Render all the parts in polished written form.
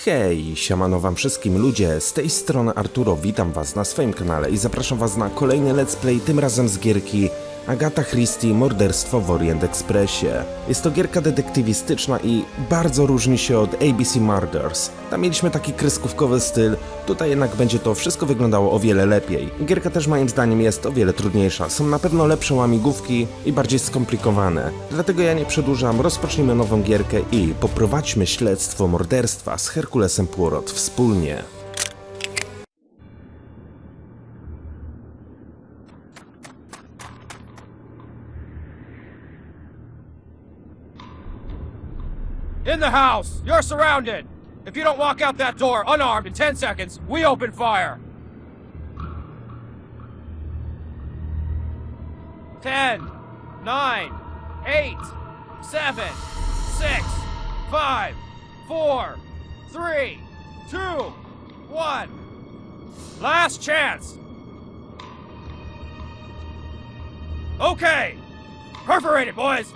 Hej, siemano wam wszystkim ludzie, z tej strony Arturo, witam was na swoim kanale i zapraszam was na kolejny let's play, tym razem z gierki Agatha Christie, Morderstwo w Orient Ekspresie. Jest to gierka detektywistyczna i bardzo różni się od ABC Murders. Tam mieliśmy taki kreskówkowy styl, tutaj jednak będzie to wszystko wyglądało o wiele lepiej. Gierka też moim zdaniem jest o wiele trudniejsza, są na pewno lepsze łamigłówki i bardziej skomplikowane. Dlatego ja nie przedłużam, rozpocznijmy nową gierkę i poprowadźmy śledztwo morderstwa z Herkulesem Poirot wspólnie. In the house! You're surrounded! If you don't walk out that door unarmed in 10 seconds, we open fire! 10, 9, 8, 7, 6, 5, 4, 3, 2, 1. Last chance! Okay! Perforate it, boys!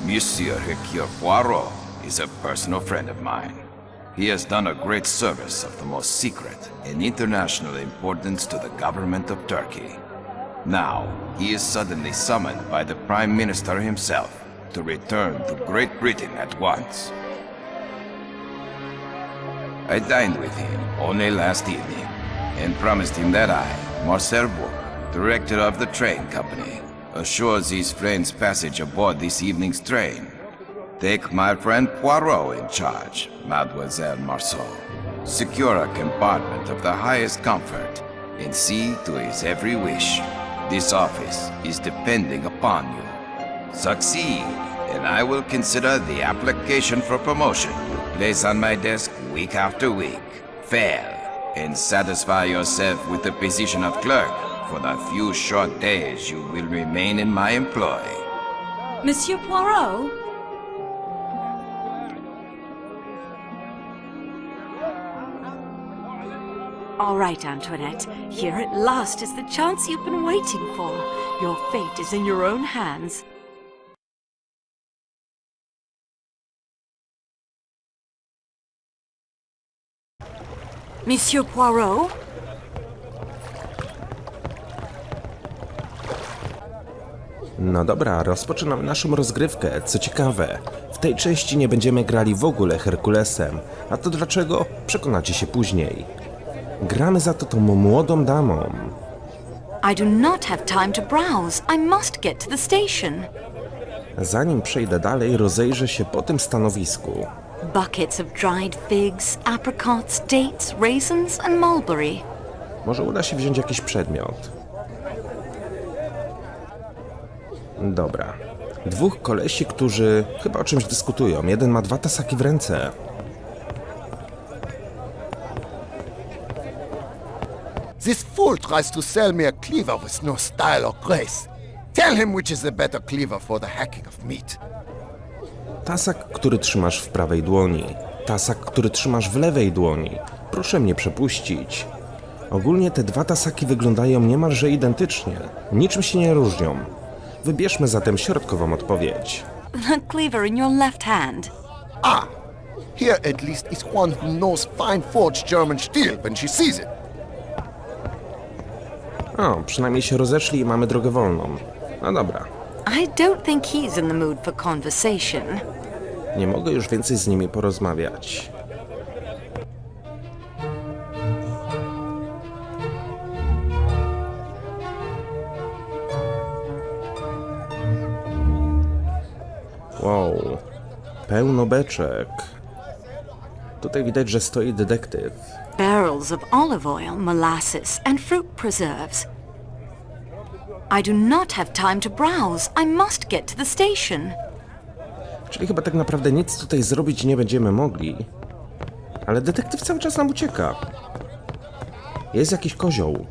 Monsieur Hercule Poirot is a personal friend of mine. He has done a great service of the most secret and international importance to the government of Turkey. Now, he is suddenly summoned by the Prime Minister himself to return to Great Britain at once. I dined with him only last evening and promised him that I, Marcel Boga, director of the train company, assures his friend's passage aboard this evening's train. Take my friend Poirot in charge, Mademoiselle Marceau. Secure a compartment of the highest comfort and see to his every wish. This office is depending upon you. Succeed, and I will consider the application for promotion you place on my desk week after week. Fail, and satisfy yourself with the position of clerk for the few short days you will remain in my employ. Monsieur Poirot? All right, Antoinette. Here at last is the chance you've been waiting for. Your fate is in your own hands. Monsieur Poirot? No dobra, rozpoczynamy naszą rozgrywkę. Co ciekawe, w tej części nie będziemy grali w ogóle Herkulesem. A to dlaczego? Przekonacie się później. Gramy za to tą młodą damą. I do not have time to browse. I must get to the station. Zanim przejdę dalej, rozejrzę się po tym stanowisku. Buckets of dried figs, apricots, dates, raisins and mulberry. Może uda się wziąć jakiś przedmiot. Dobra. Dwóch kolesi, którzy chyba o czymś dyskutują. Jeden ma 2 tasaki w ręce. This fool tries to sell me a cleaver with no style or grace. Tell him which is the better cleaver for the hacking of meat. Tasak, który trzymasz w prawej dłoni. Tasak, który trzymasz w lewej dłoni. Proszę mnie przepuścić. Ogólnie te 2 tasaki wyglądają niemalże identycznie. Niczym się nie różnią. Wybierzmy zatem środkową odpowiedź. The cleaver in your left hand. Ah, here at least is one who knows fine forged German steel when she sees it. O, przynajmniej się rozeszli i mamy drogę wolną. No dobra. I don't think he's in the mood for conversation. Nie mogę już więcej z nimi porozmawiać. Wow. Pełno beczek. Tutaj widać, że stoi detektyw. Barrels of olive oil, molasses, and fruit preserves. I do not have time to browse. I must get to the station. Czyli chyba tak naprawdę nic tutaj zrobić nie będziemy mogli. Ale detektyw cały czas nam ucieka. Jest jakiś kozioł.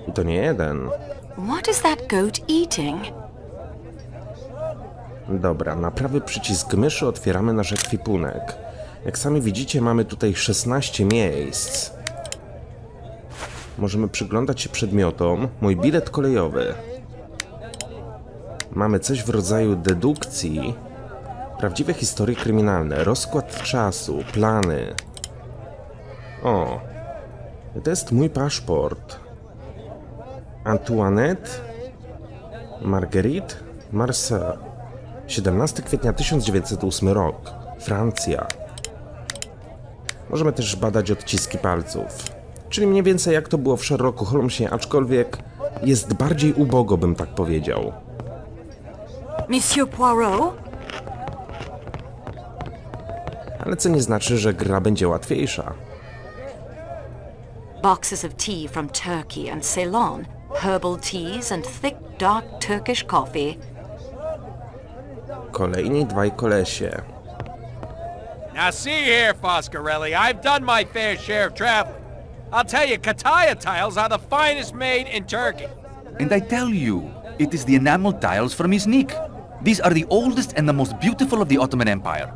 I to nie jeden. What is that goat eating? Dobra, na prawy przycisk myszy otwieramy nasz ekwipunek. Jak sami widzicie, mamy tutaj 16 miejsc. Możemy przyglądać się przedmiotom. Mój bilet kolejowy. Mamy coś w rodzaju dedukcji. Prawdziwe historie kryminalne, rozkład czasu, plany. O, to jest mój paszport. Antoinette Marguerite Marcel. 17 kwietnia 1908 rok. Francja. Możemy też badać odciski palców. Czyli mniej więcej jak to było w Sherlocku Holmesie, aczkolwiek jest bardziej ubogo, bym tak powiedział. Monsieur Poirot? Ale co nie znaczy, że gra będzie łatwiejsza. Boxes of tea from Turkey and Ceylon, herbal teas and thick, dark Turkish coffee. Kolejni dwaj kolesie. Now see here, Foscarelli, I've done my fair share of traveling. I'll tell you, Kataya tiles are the finest made in Turkey. And I tell you, it is the enamel tiles from Iznik. These are the oldest and the most beautiful of the Ottoman Empire.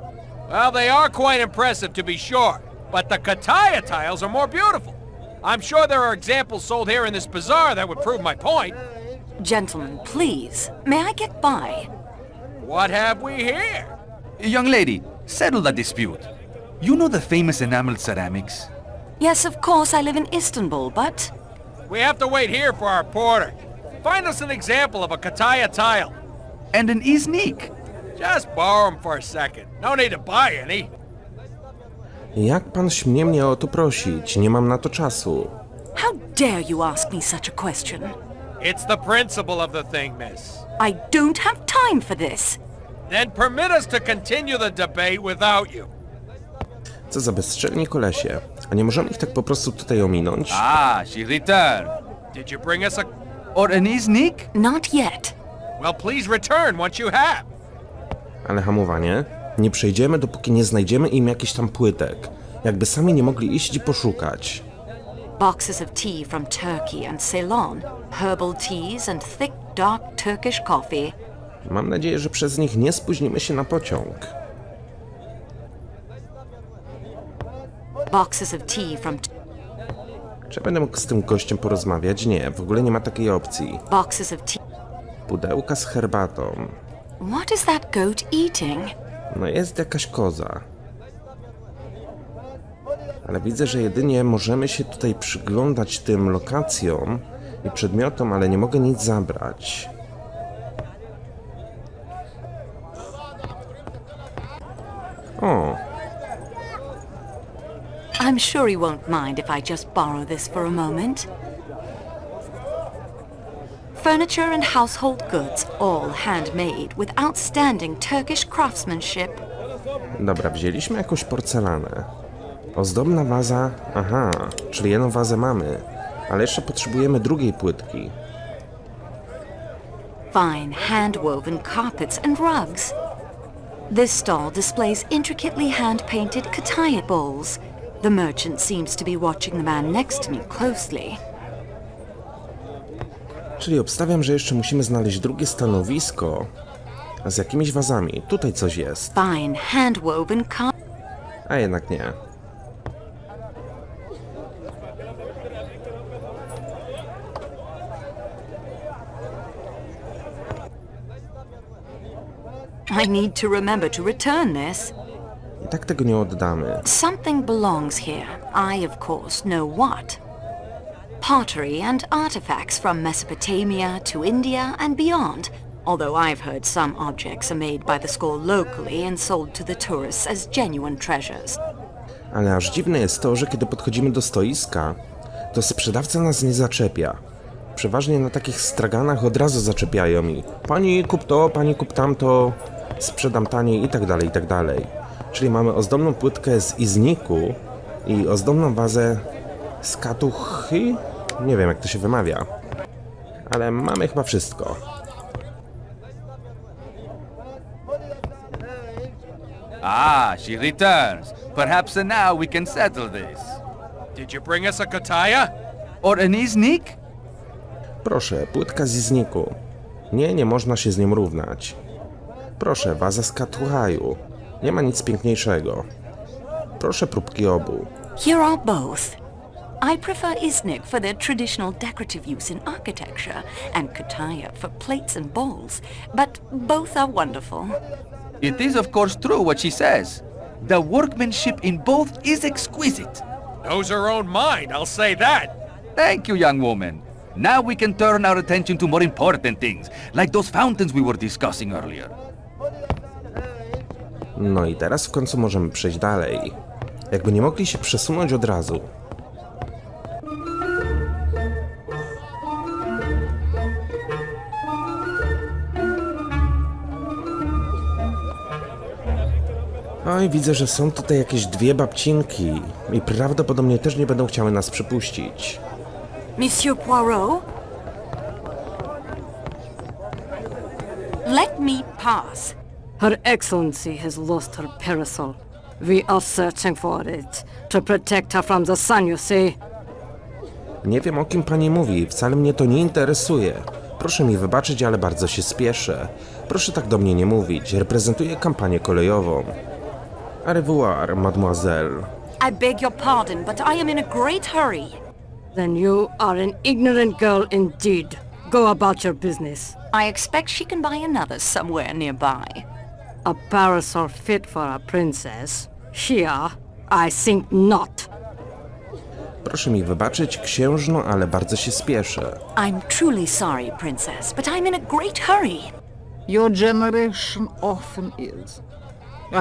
Well, they are quite impressive, to be sure, but the Kataya tiles are more beautiful. I'm sure there are examples sold here in this bazaar that would prove my point. Gentlemen, please, may I get by? What have we here? Young lady, settle the dispute. You know the famous enameled ceramics? Yes, of course, I live in Istanbul, but... We have to wait here for our porter. Find us an example of a Kataya tile. And an Iznik? Just borrow them for a second. No need to buy any. Jak pan śmie mnie o to prosić? Nie mam na to czasu. How dare you ask me such a question? It's the principle of the thing, miss. I don't have time for this. Then permit us to continue the debate without you. Co za bezczelni kolesie. A nie możemy ich tak po prostu tutaj ominąć? Ah, she returned. Did you bring us a... Or an Iznik? Not yet. Well, please return once you have. Ale hamowanie? Nie przejdziemy, dopóki nie znajdziemy im jakichś tam płytek. Jakby sami nie mogli iść i poszukać. Boxes of tea from Turkey and Ceylon, herbal teas and thick, dark Turkish coffee. Mam nadzieję, że przez nich nie spóźnimy się na pociąg. Boxes of tea from... Czy będę mógł z tym gościem porozmawiać? Nie, w ogóle nie ma takiej opcji. Boxes of tea... Pudełka z herbatą. What is that goat eating? No jest jakaś koza. Ale widzę, że jedynie możemy się tutaj przyglądać tym lokacjom i przedmiotom, ale nie mogę nic zabrać. O, I'm sure he won't mind if I just borrow this for a moment. Furniture and household goods, all handmade, with outstanding Turkish craftsmanship. dobra, wzięliśmy jakąś porcelanę. Ozdobna waza, aha, czyli jedną wazę mamy, ale jeszcze potrzebujemy drugiej płytki. Fine hand-woven carpets and rugs. This stall displays intricately hand-painted Kataya bowls. The merchant seems to be watching the man next to me closely. Czyli obstawiam, że jeszcze musimy znaleźć drugie stanowisko z jakimiś wazami. Tutaj coś jest, Fine hand-woven a jednak nie. I need to remember to return this. I tak tego nie oddamy. Something belongs here. I, of course, know what. Pottery and artifacts from Mesopotamia to India and beyond, although I've heard some objects are made by the school locally and sold to the tourists as genuine treasures. Ale aż dziwne jest to, że kiedy podchodzimy do stoiska, to sprzedawca nas nie zaczepia. Przeważnie na takich straganach od razu zaczepiają i pani kup to, pani kup tamto, sprzedam taniej i tak dalej, i tak dalej. Czyli mamy ozdobną płytkę z izniku i ozdobną wazę z katuchy? Nie wiem, jak to się wymawia. Ale mamy chyba wszystko. Ah, she returns. Perhaps now we can settle this. Did you bring us a kataya? Or an iznik? Proszę, płytka z izniku. Nie można się z nią równać. Proszę, waza z katuchaju. Nie ma nic piękniejszego. Proszę próbki obu. Here are both. I prefer Iznik for their traditional decorative use in architecture, and Kataya for plates and bowls, but both are wonderful. It is of course true what she says. The workmanship in both is exquisite. Knows her own mind, I'll say that. Thank you, young woman. Now we can turn our attention to more important things, like those fountains we were discussing earlier. No i teraz w końcu możemy przejść dalej. Jakby nie mogli się przesunąć od razu. Oj, widzę, że są tutaj jakieś dwie babcinki i prawdopodobnie też nie będą chciały nas przypuścić. Monsieur Poirot? Let me pass. Her Excellency has lost her parasol. We are searching for it to protect her from the sun, you see. Nie wiem, o kim pani mówi, wcale mnie to nie interesuje. Proszę mi wybaczyć, ale bardzo się spieszę. Proszę tak do mnie nie mówić, reprezentuję kampanię kolejową. Au revoir, mademoiselle. I beg your pardon, but I am in a great hurry. Then you are an ignorant girl indeed. Go about your business. I expect she can buy another somewhere nearby. A parasol fit for a princess? Here, I think not. Proszę mi wybaczyć, księżno, ale bardzo się spieszę. I'm truly sorry, Princess, but I'm in a great hurry. Your generation often is.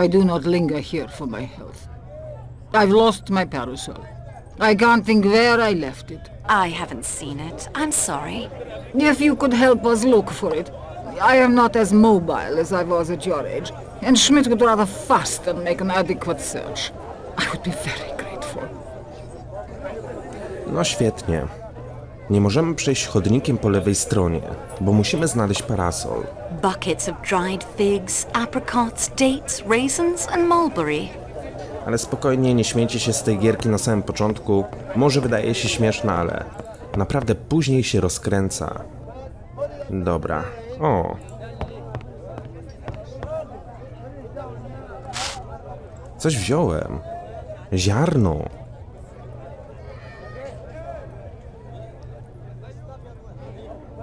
I do not linger here for my health. I've lost my parasol. I can't think where I left it. I haven't seen it. I'm sorry. If you could help us look for it. I am not as mobile as I was at your age, and Schmidt would rather fast than make an adequate search. I would be very grateful. No świetnie. Nie możemy przejść chodnikiem po lewej stronie, bo musimy znaleźć parasol. Buckets of dried figs, apricots, dates, raisins and mulberry. Ale spokojnie, nie śmiejcie się z tej gierki na samym początku. Może wydaje się śmieszna, ale naprawdę później się rozkręca. Dobra. O. Coś wziąłem. Ziarno.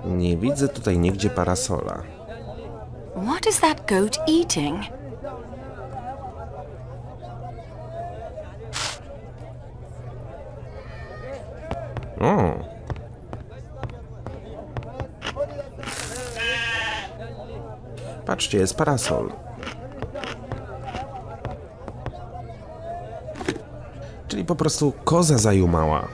Nie widzę tutaj nigdzie parasola. What is that goat eating? O. Patrzcie, jest parasol. Czyli po prostu koza zajumała.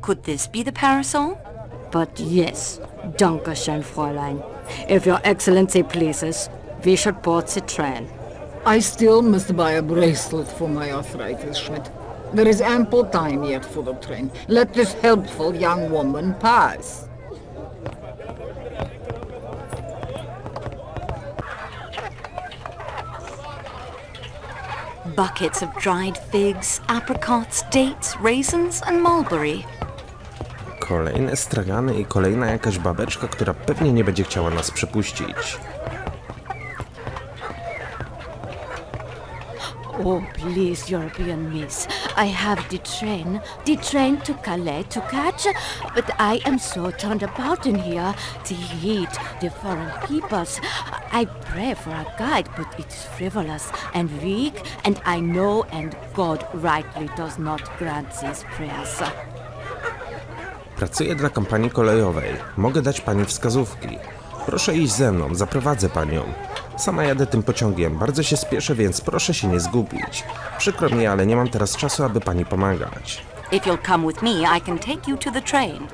Could this be the parasol? But yes, Dankeschön, Fräulein. If your Excellency pleases, we should board the train. I still must buy a bracelet for my arthritis, Schmidt. There is ample time yet for the train. Let this helpful young woman pass. Buckets of dried figs, apricots, dates, raisins and mulberry. Kolejne stragany i kolejna jakaś babeczka, która pewnie nie będzie chciała nas przepuścić. Oh, please, European miss. I have the train to Calais to catch, but I am so turned about in here. The heat, the foreign peoples. I pray for a guide, but it's frivolous and weak, and I know, and God rightly does not grant these prayers. Pracuję dla kampanii kolejowej. Mogę dać pani wskazówki. Proszę iść ze mną, zaprowadzę panią. Sama jadę tym pociągiem, bardzo się spieszę, więc proszę się nie zgubić. Przykro mi, ale nie mam teraz czasu, aby pani pomagać. If you'll come with me, I can take you to the train.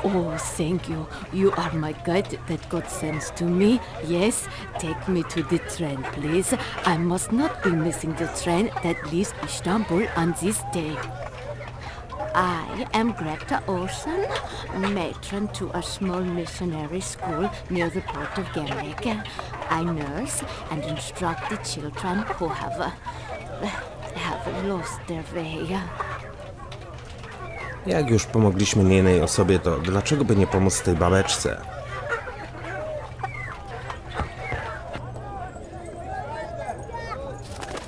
Oh, thank you. You are my guide that God sends to me. Yes, take me to the train, please. I must not be missing the train that leaves Istanbul on this day. I am Greta Olsen, matron to a small missionary school near the port of Germany. I nurse and instruct the children who have lost their way. Jak już pomogliśmy niejednej osobie, to dlaczego by nie pomóc tej babeczce?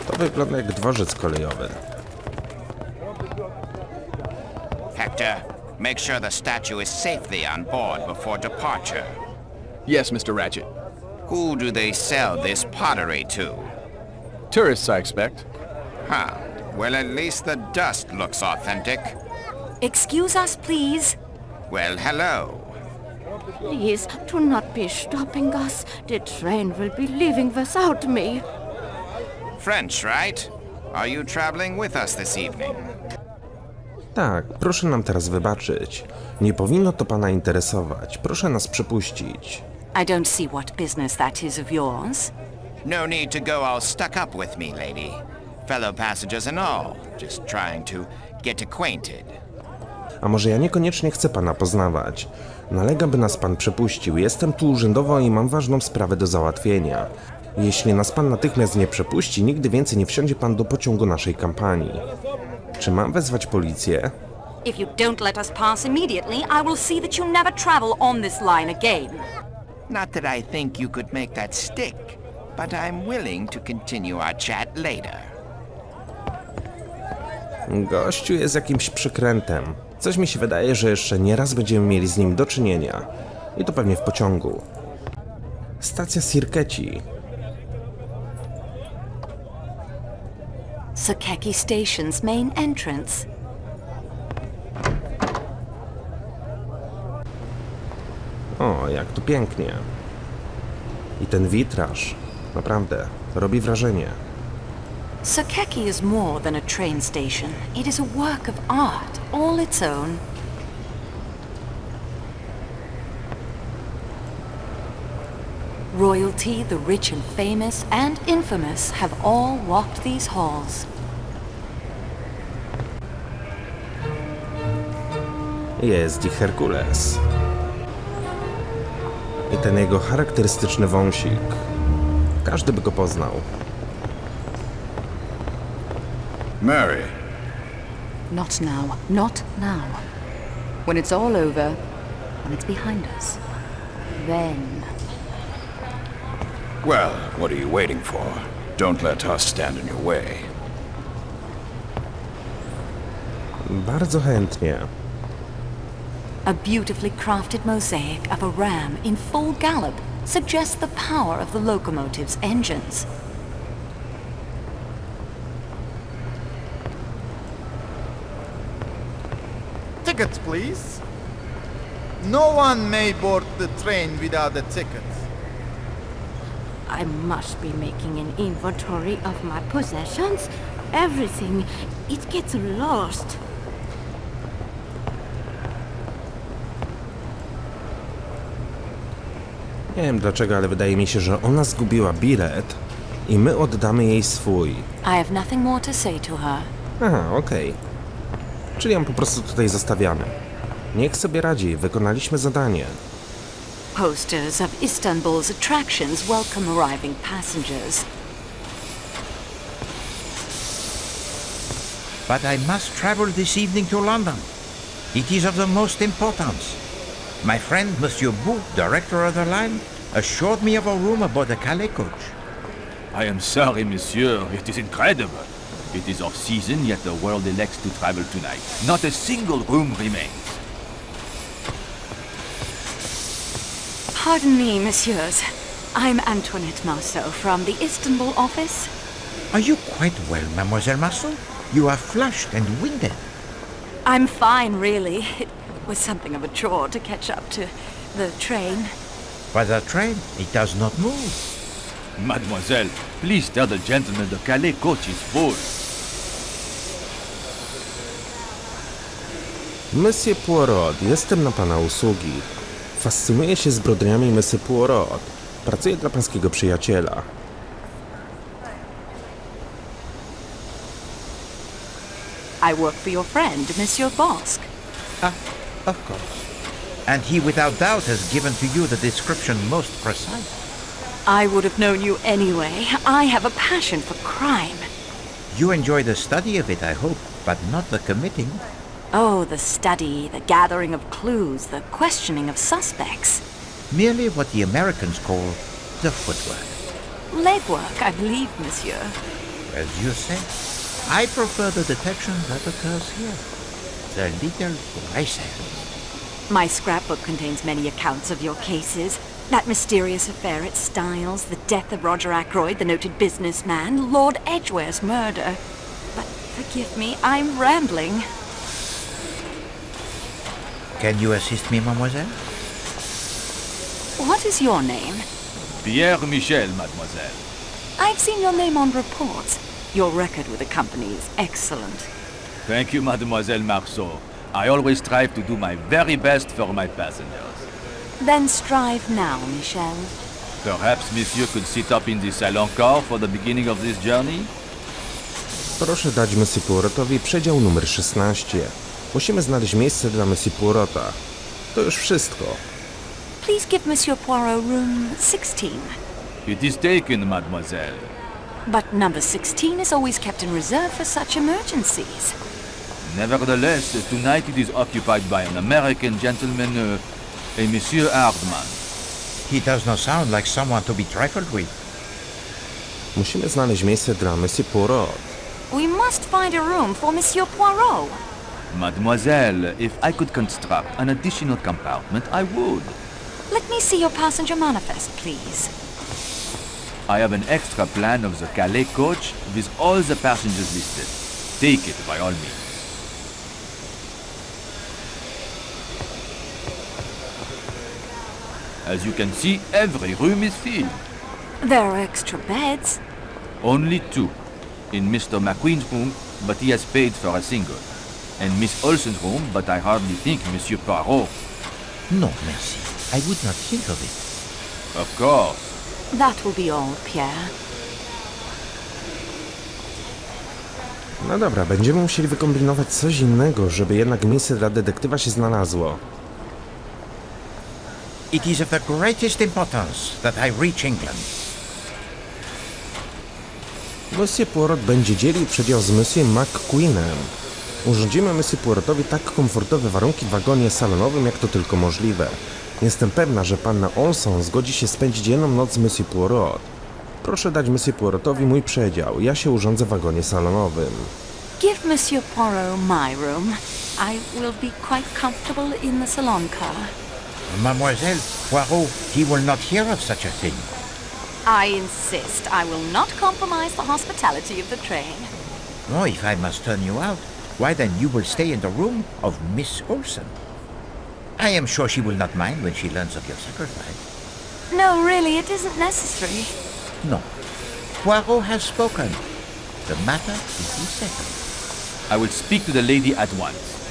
To wygląda jak dworzec kolejowy. Hector, make sure the statue is safely on board before departure. Yes, Mr. Ratchet. Who do they sell this pottery to? Tourists, I expect. Huh. Well, at least the dust looks authentic. Excuse us, please. Well, hello. Please, do not be stopping us. The train will be leaving without me. French, right? Are you traveling with us this evening? Tak, proszę nam teraz wybaczyć. Nie powinno to pana interesować. Proszę nas przepuścić. I don't see what business that is of yours. No need to go all stuck up with me, lady. Fellow passengers and all. Just trying to get acquainted. A może ja niekoniecznie chcę pana poznawać. Nalegam, by nas pan przepuścił. Jestem tu urzędowo i mam ważną sprawę do załatwienia. Jeśli nas pan natychmiast nie przepuści, nigdy więcej nie wsiądzie pan do pociągu naszej kampanii. Czy mam wezwać policję? If you don't let us pass immediately, I will see that you never travel on this line again. Not that I think you could make that stick, but I'm willing to continue our chat later. Gościu jest jakimś przykrętem. Coś mi się wydaje, że jeszcze nieraz będziemy mieli z nim do czynienia. I to pewnie w pociągu. Stacja Sirkeci. Sakeki Station's main entrance. O, jak tu pięknie. I ten witraż. Naprawdę, robi wrażenie. Sakeki is more than a train station. It is a work of art, all its own. Royalty, the rich and famous, and infamous have all walked these halls. Jest i Herkules. I ten jego charakterystyczny wąsik. Każdy by go poznał. Mary. Not now, not now. When it's all over, when it's behind us, then... Well, what are you waiting for? Don't let us stand in your way. Bardzo chętnie. A beautifully crafted mosaic of a ram in full gallop suggests the power of the locomotive's engines. Tickets, please. No one may board the train without a ticket. I must be making an inventory of my possessions. Everything. It gets lost. Nie wiem dlaczego, ale wydaje mi się, że ona zgubiła bilet i my oddamy jej swój. I have nothing more to say to her. Aha, okej. Czyli ją po prostu tutaj zostawiamy. Niech sobie radzi, wykonaliśmy zadanie. Posters of Istanbul's attractions welcome arriving passengers. But I must travel this evening to London. It is of the most importance. My friend Monsieur Bou, director of the line, assured me of a room aboard the Calais coach. I am sorry, monsieur. It is incredible. It is off-season, yet the world elects to travel tonight. Not a single room remains. Pardon me, messieurs. I'm Antoinette Marceau from the Istanbul office. Are you quite well, Mademoiselle Marceau? You are flushed and winded. I'm fine, really. It was something of a chore to catch up to the train. But the train, it does not move. Mademoiselle, please tell the gentleman the Calais coach is full. Monsieur Poirot, jestem na pana usługi. Fascynuję się zbrodniami Monsieur Poirot. Pracuję dla pańskiego przyjaciela. I work for your friend, Monsieur Bosque. Of course. And he without doubt has given to you the description most precise. I would have known you anyway. I have a passion for crime. You enjoy the study of it, I hope, but not the committing. Oh, the study, the gathering of clues, the questioning of suspects. Merely what the Americans call the footwork. Legwork, I believe, monsieur. As you say, I prefer the detection that occurs here. The little races. My scrapbook contains many accounts of your cases. That mysterious affair at Styles, the death of Roger Ackroyd, the noted businessman, Lord Edgware's murder. But forgive me, I'm rambling. Can you assist me, mademoiselle? What is your name? Pierre Michel, mademoiselle. I've seen your name on reports. Your record with the company is excellent. Thank you, mademoiselle Marceau. I always strive to do my very best for my passengers. Then strive now, Michel. Perhaps monsieur could sit up in the salon car for the beginning of this journey? Proszę dać Monsieur Poirotowi przedział numer 16. Musimy znaleźć miejsce dla Monsieur Poirota. To już wszystko. Please give Monsieur Poirot room 16. It is taken, mademoiselle. But number 16 is always kept in reserve for such emergencies. Nevertheless, tonight it is occupied by an American gentleman, a Monsieur Hardman. He does not sound like someone to be trifled with. Musimy znaleźć miejsce dla Monsieur Poirot. We must find a room for Monsieur Poirot. Mademoiselle, if I could construct an additional compartment, I would. Let me see your passenger manifest, please. I have an extra plan of the Calais coach with all the passengers listed. Take it by all means. As you can see, every room is filled. There are extra beds. Only 2. In Mr. McQueen's room, but he has paid for a single. And Miss Olsen's room, but I hardly think Monsieur Poirot. No, merci. I would not think of it. Of course. That will be all, Pierre. No dobra, będziemy musieli wykombinować coś innego, żeby jednak miejsce dla detektywa się znalazło. It is of the greatest importance that I reach England. Monsieur Poirot będzie dzielił przedział z Monsieur McQueenem. Urządzimy Monsieur Poirotowi tak komfortowe warunki w wagonie salonowym, jak to tylko możliwe. Jestem pewna, że panna Olson zgodzi się spędzić jedną noc z Monsieur Poirot. Proszę dać Monsieur Poirotowi mój przedział. Ja się urządzę w wagonie salonowym. Give Monsieur Poirot my room. I will be quite comfortable in the salon car. Mademoiselle Poirot, he will not hear of such a thing. I insist. I will not compromise the hospitality of the train. Oh, if I must turn you out, why then you will stay in the room of Miss Olsen. I am sure she will not mind when she learns of your sacrifice. No, really, it isn't necessary. No. Poirot has spoken. The matter is settled. I will speak to the lady at once.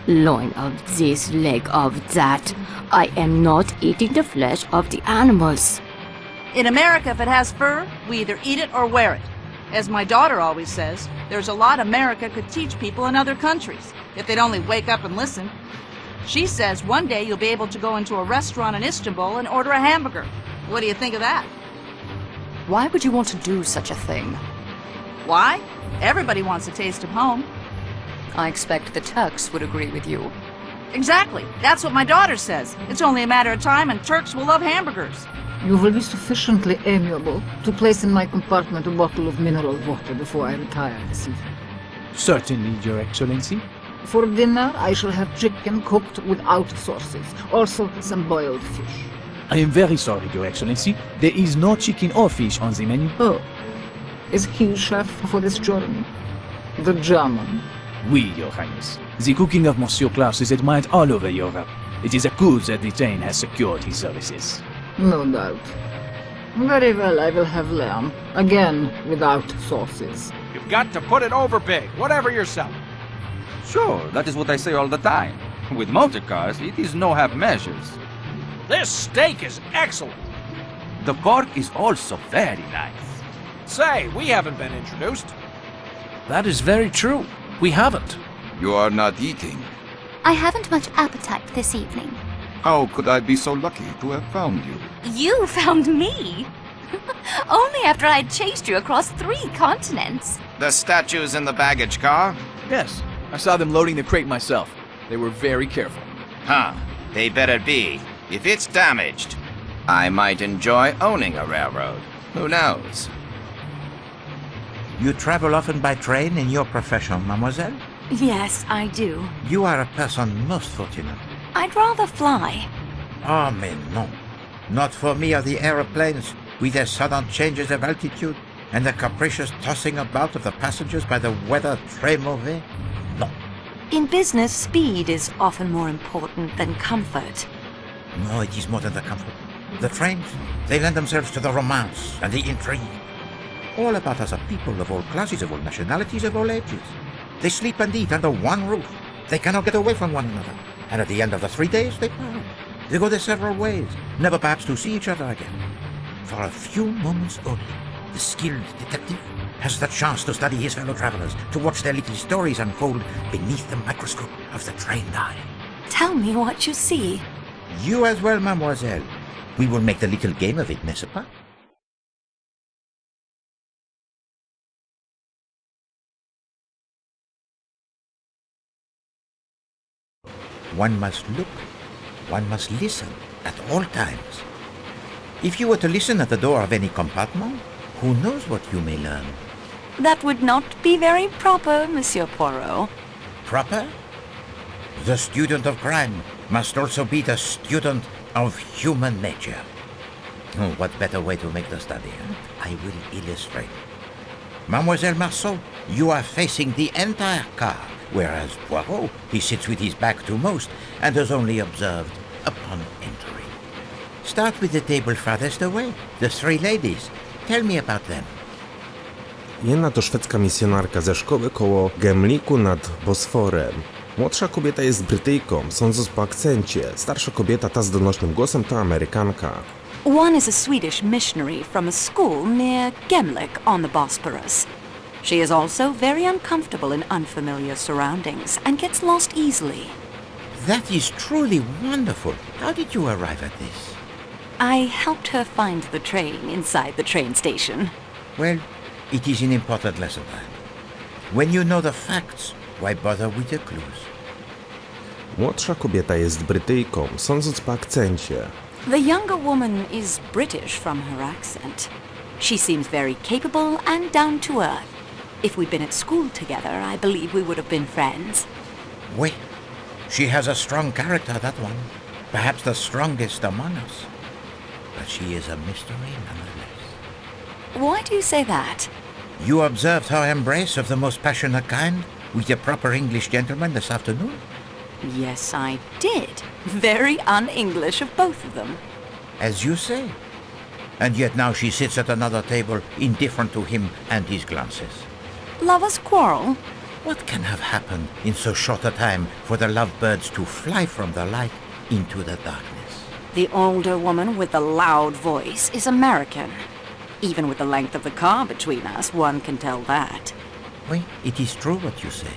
Loin of this, leg of that. I am not eating the flesh of the animals. In America, if it has fur, we either eat it or wear it. As my daughter always says, there's a lot America could teach people in other countries, if they'd only wake up and listen. She says one day you'll be able to go into a restaurant in Istanbul and order a hamburger. What do you think of that? Why would you want to do such a thing? Why? Everybody wants a taste of home. I expect the Turks would agree with you. Exactly. That's what my daughter says. It's only a matter of time and Turks will love hamburgers. You will be sufficiently amiable to place in my compartment a bottle of mineral water before I retire this evening. Certainly, Your Excellency. For dinner, I shall have chicken cooked without sauces. Also, some boiled fish. I am very sorry, Your Excellency. There is no chicken or fish on the menu. Oh. Is he chef for this journey? The German? Oui, Your Highness. The cooking of Monsieur Klaus is admired all over Europe. It is a coup that the train has secured his services. No doubt. Very well, I will have lamb. Again, without sauces. You've got to put it over big, whatever you're selling. Sure, that is what I say all the time. With motor cars, it is no half measures. This steak is excellent. The pork is also very nice. Say, we haven't been introduced. That is very true. We haven't. You are not eating. I haven't much appetite this evening. How could I be so lucky to have found you? You found me? Only after I had chased you across 3 continents. The statues in the baggage car? Yes, I saw them loading the crate myself. They were very careful. Huh. They better be. If it's damaged, I might enjoy owning a railroad. Who knows? You travel often by train in your profession, mademoiselle? Yes, I do. You are a person most fortunate. I'd rather fly. Ah, mais non. Not for me are the aeroplanes, with their sudden changes of altitude and the capricious tossing about of the passengers by the weather très mauvais. No. In business, speed is often more important than comfort. No, it is more than the comfort. The trains, they lend themselves to the romance and the intrigue. All about us are people of all classes, of all nationalities, of all ages. They sleep and eat under one roof. They cannot get away from one another. And at the end of the 3 days, they part. They go their several ways, never perhaps to see each other again. For a few moments only, the skilled detective has the chance to study his fellow travelers, to watch their little stories unfold beneath the microscope of the trained eye. Tell me what you see. You as well, mademoiselle. We will make the little game of it, n'est-ce pas? One must look, one must listen at all times. If you were to listen at the door of any compartment, who knows what you may learn? That would not be very proper, Monsieur Poirot. Proper? The student of crime must also be the student of human nature. Oh, what better way to make the study, huh? I will illustrate. Mademoiselle Marceau, you are facing the entire car, whereas Poirot, he sits with his back to most and is only observed upon entering. Start with the table farthest away, the 3 ladies. Tell me about them. Jedna to szwedzka misjonarka ze szkoły koło Gemliku nad Bosforem. Młodsza kobieta jest Brytyjką, sądząc po akcencie. Starsza kobieta, ta z donośnym głosem, to Amerykanka. One is a Swedish missionary from a school near Gemlik on the Bosporus. She is also very uncomfortable in unfamiliar surroundings and gets lost easily. That is truly wonderful. How did you arrive at this? I helped her find the train inside the train station. Well, it is an important lesson learned. When you know the facts, why bother with the clues? Młodsza kobieta jest Brytyjką, sądząc po akcencie. The younger woman is British from her accent. She seems very capable and down to earth. If we'd been at school together, I believe we would have been friends. Oui, she has a strong character, that one. Perhaps the strongest among us. But she is a mystery nonetheless. Why do you say that? You observed her embrace of the most passionate kind with the proper English gentleman this afternoon? Yes, I did. Very un-English of both of them. As you say. And yet now she sits at another table, indifferent to him and his glances. Lovers quarrel? What can have happened in so short a time for the lovebirds to fly from the light into the darkness? The older woman with the loud voice is American. Even with the length of the car between us, one can tell that. Well, it is true what you say.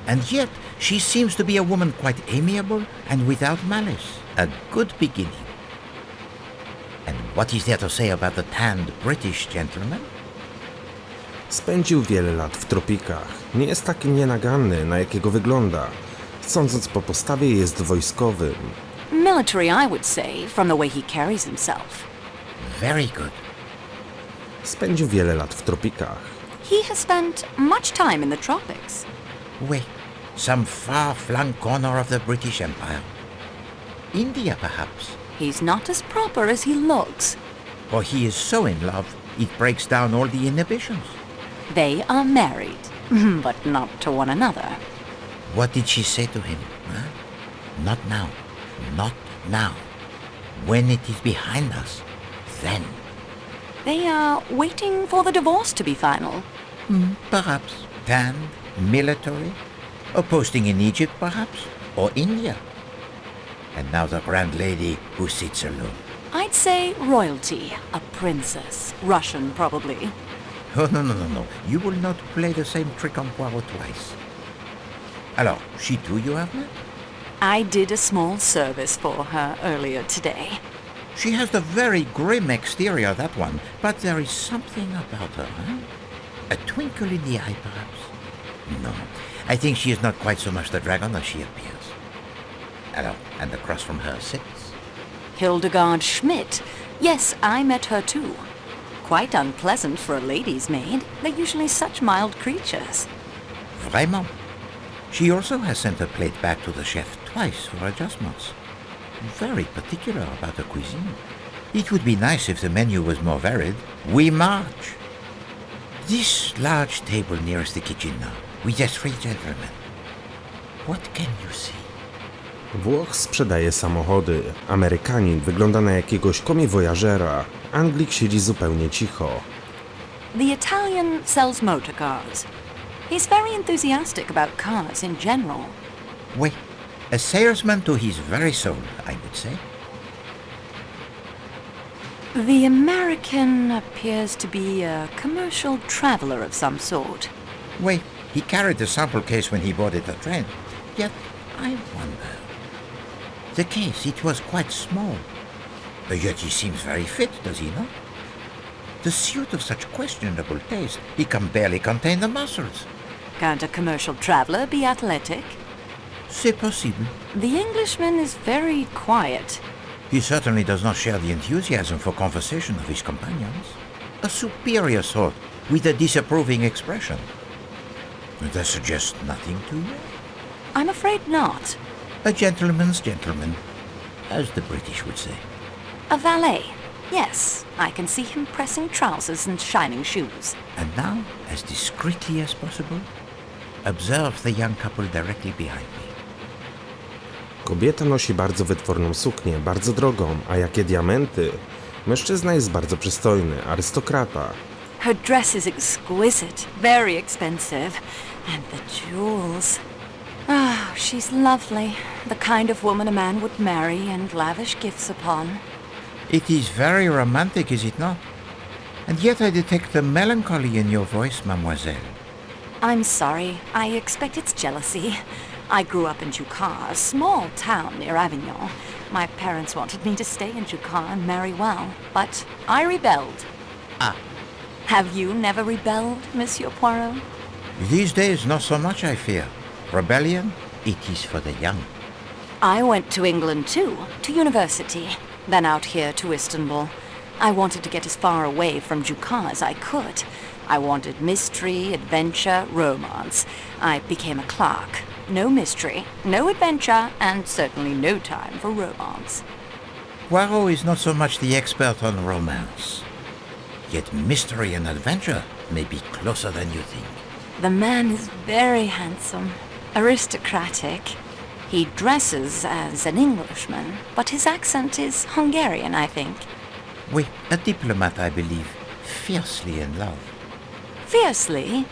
And yet, she seems to be a woman quite amiable and without malice. A good beginning. And what is there to say about the tanned British gentleman? Spędził wiele lat w tropikach. Nie jest taki nienaganny, na jakiego wygląda. Sądząc po postawie, jest wojskowym. Military, I would say, from the way he carries himself. Very good. Spędził wiele lat w tropikach. He has spent much time in the tropics. Wait, some far-flung corner of the British Empire. India, perhaps. He's not as proper as he looks. Or he is so in love, it breaks down all the inhibitions. They are married, but not to one another. What did she say to him? Huh? Not now. Not now. When it is behind us, then. They are waiting for the divorce to be final. Perhaps. Tanned, military, or posting in Egypt, perhaps, or India. And now the grand lady who sits alone. I'd say royalty, a princess. Russian, probably. Oh, no. You will not play the same trick on Poirot twice. Alors, she too you have met? I did a small service for her earlier today. She has the very grim exterior, that one, but there is something about her, huh? A twinkle in the eye, perhaps? No, I think she is not quite so much the dragon as she appears. Alors, and across from her sits? Hildegard Schmidt. Yes, I met her too. Quite unpleasant for a lady's maid. They're usually such mild creatures. Vraiment. She also has sent her plate back to the chef twice for adjustments. Very particular about the cuisine. It would be nice if the menu was more varied. We march. This large table nearest the kitchen now, with the three gentlemen. What can you see? Włoch sprzedaje samochody. Amerykanin wygląda na jakiegoś komiwojażera. Anglik siedzi zupełnie cicho. The Italian sells motor cars. He's very enthusiastic about cars in general. Wait, a salesman to his very soul, I would say. The American appears to be a commercial traveler of some sort. Wait, he carried the sample case when he boarded the train. Yet, I wonder. The case, it was quite small. Yet he seems very fit, does he not? The suit of such questionable taste, he can barely contain the muscles. Can't a commercial traveler be athletic? C'est possible. The Englishman is very quiet. He certainly does not share the enthusiasm for conversation of his companions. A superior sort, with a disapproving expression. That suggests nothing to you? I'm afraid not. A gentleman's gentleman, as the British would say. A valet. Yes, I can see him pressing trousers and shining shoes. And now, as discreetly as possible, observe the young couple directly behind me. Kobieta nosi bardzo wytworną suknię, bardzo drogą, a jakie diamenty. Mężczyzna jest bardzo przystojny, arystokrata. Her dress is exquisite, very expensive. And the jewels. Oh, she's lovely. The kind of woman a man would marry and lavish gifts upon. It is very romantic, is it not? And yet I detect the melancholy in your voice, mademoiselle. I'm sorry. I expect it's jealousy. I grew up in Jucar, a small town near Avignon. My parents wanted me to stay in Jucar and marry well, but I rebelled. Ah. Have you never rebelled, Monsieur Poirot? These days, not so much, I fear. Rebellion, it is for the young. I went to England too, to university, then out here to Istanbul. I wanted to get as far away from Jucar as I could. I wanted mystery, adventure, romance. I became a clerk. No mystery, no adventure, and certainly no time for romance. Poirot is not so much the expert on romance. Yet mystery and adventure may be closer than you think. The man is very handsome, aristocratic. He dresses as an Englishman, but his accent is Hungarian, I think. Oui, a diplomat, I believe, fiercely in love. Fiercely?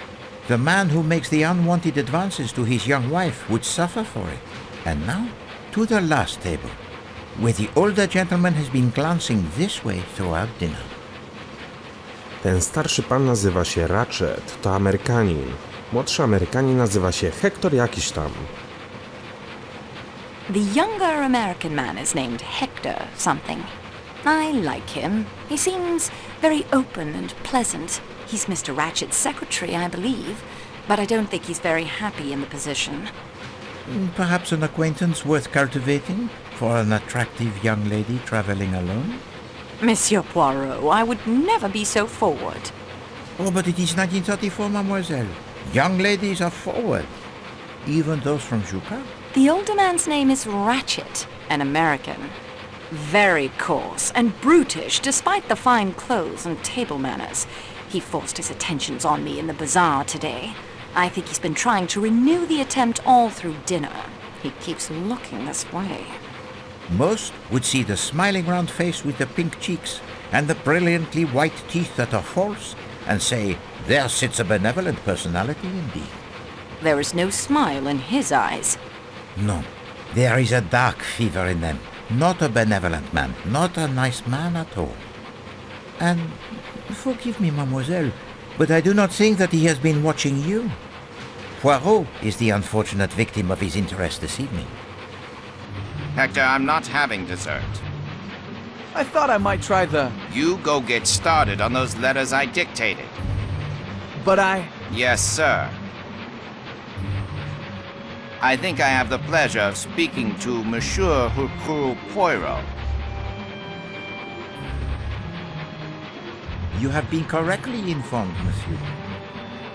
The man who makes the unwanted advances to his young wife would suffer for it. And now, to the last table, where the older gentleman has been glancing this way throughout dinner. Ten starszy pan nazywa się Ratchet, to Amerykanin. Młodszy Amerykanin nazywa się Hector jakiś tam. The younger American man is named Hector something. I like him. He seems very open and pleasant. He's Mr. Ratchet's secretary, I believe, but I don't think he's very happy in the position. Perhaps an acquaintance worth cultivating for an attractive young lady traveling alone? Monsieur Poirot, I would never be so forward. Oh, but it is 1934, mademoiselle. Young ladies are forward. Even those from Juka? The older man's name is Ratchet, an American. Very coarse and brutish, despite the fine clothes and table manners. He forced his attentions on me in the bazaar today. I think he's been trying to renew the attempt all through dinner. He keeps looking this way. Most would see the smiling round face with the pink cheeks and the brilliantly white teeth that are false and say, there sits a benevolent personality indeed. There is no smile in his eyes. No, there is a dark fever in them. Not a benevolent man, not a nice man at all. And forgive me, mademoiselle, but I do not think that he has been watching you. Poirot is the unfortunate victim of his interest this evening. Hector, I'm not having dessert. I thought I might try the... You go get started on those letters I dictated. But I... Yes, sir. I think I have the pleasure of speaking to Monsieur Herkulesa Poirot. You have been correctly informed, monsieur.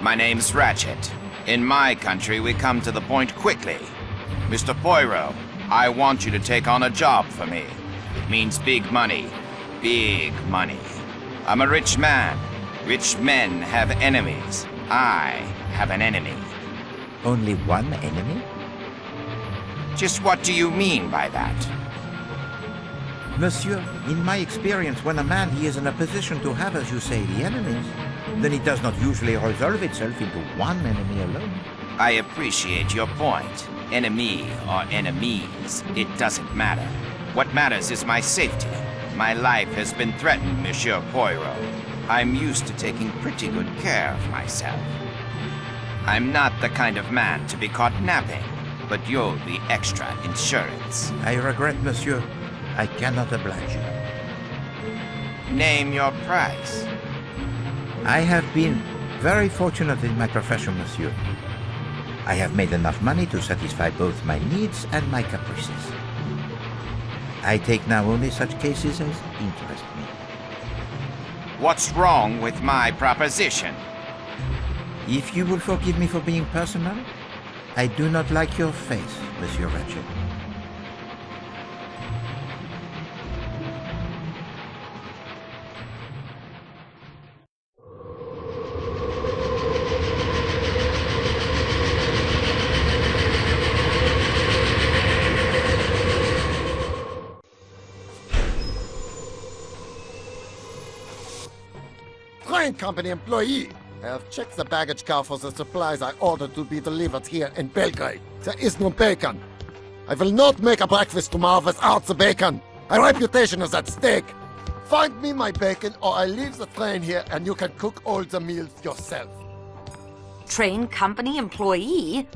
My name's Ratchet. In my country, we come to the point quickly. Mr. Poirot, I want you to take on a job for me. It means big money. Big money. I'm a rich man. Rich men have enemies. I have an enemy. Only one enemy? Just what do you mean by that? Monsieur, in my experience, when a man he is in a position to have, as you say, the enemies, then it does not usually resolve itself into one enemy alone. I appreciate your point. Enemy or enemies, it doesn't matter. What matters is my safety. My life has been threatened, Monsieur Poirot. I'm used to taking pretty good care of myself. I'm not the kind of man to be caught napping, but you'll be extra insurance. I regret, monsieur. I cannot oblige you. Name your price. I have been very fortunate in my profession, monsieur. I have made enough money to satisfy both my needs and my caprices. I take now only such cases as interest me. What's wrong with my proposition? If you will forgive me for being personal, I do not like your face, Monsieur Ratchet. Train company employee. I have checked the baggage car for the supplies I ordered to be delivered here in Belgrade. There is no bacon. I will not make a breakfast tomorrow without the bacon. My reputation is at stake. Find me my bacon or I leave the train here and you can cook all the meals yourself. Train company employee?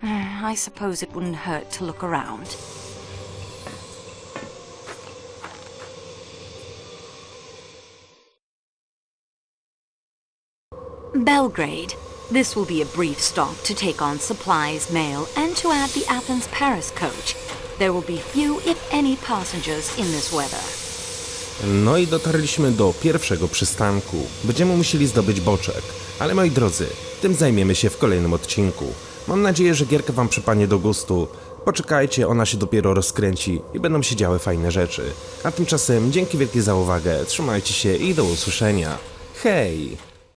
I suppose it wouldn't hurt to look around. Belgrade. This will be a brief stop to take on supplies, mail, and to add the Athens-Paris coach. There will be few, if any, passengers in this weather. No i dotarliśmy do pierwszego przystanku. Będziemy musieli zdobyć boczek. Ale moi drodzy, tym zajmiemy się w kolejnym odcinku. Mam nadzieję, że gierka wam przypadnie do gustu. Poczekajcie, ona się dopiero rozkręci i będą się działy fajne rzeczy. A tymczasem dzięki wielkie za uwagę, trzymajcie się i do usłyszenia. Hej!